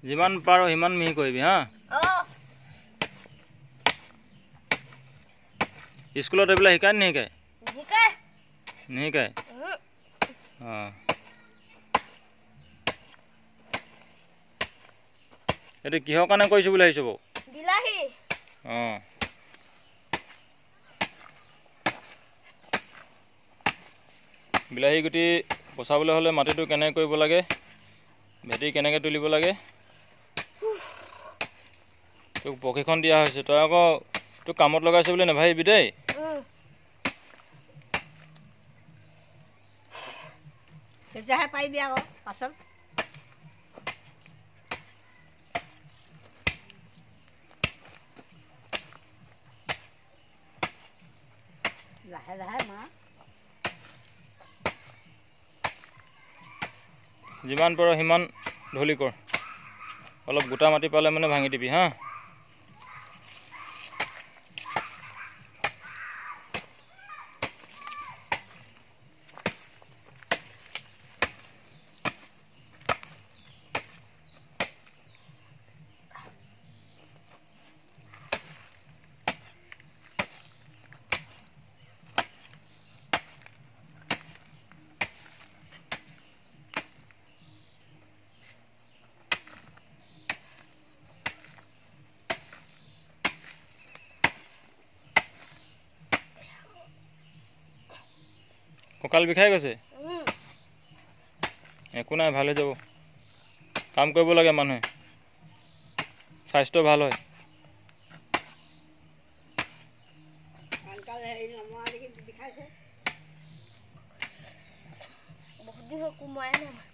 যিমান পাৰো সিমান মিহি কৰিবি হা স্কুলত এইবিলাক শিকায় নিশিকায় নিশিকায় এইটো কিহৰ কাৰণে কৰিছোঁ বুলি ভাবিছোঁ বাৰু বিলাহী বিলাহী গুটি পচাবলৈ হ'লে মাটিটো কেনেকৈ কৰিব লাগে ভেটি কেনেকৈ তুলিব লাগে তোক প্ৰশিক্ষণ দিয়া হৈছে তই আকৌ তোক কামত লগাইছে বুলি নাভাবিবি দেই তেতিয়াহে পাৰিবি আকৌ পাছত লাহে লাহে মা যিমান পাৰ সিমান ঢলি কৰ অলপ গোটা মাটি পালে মানে ভাঙি দিবি হা কঁকাল বিষাই গৈছে একো নাই ভাল হৈ যাব কাম কৰিব লাগে মানুহে স্বাস্থ্য ভাল হয় বহুত দিন কোমোৱাই নাই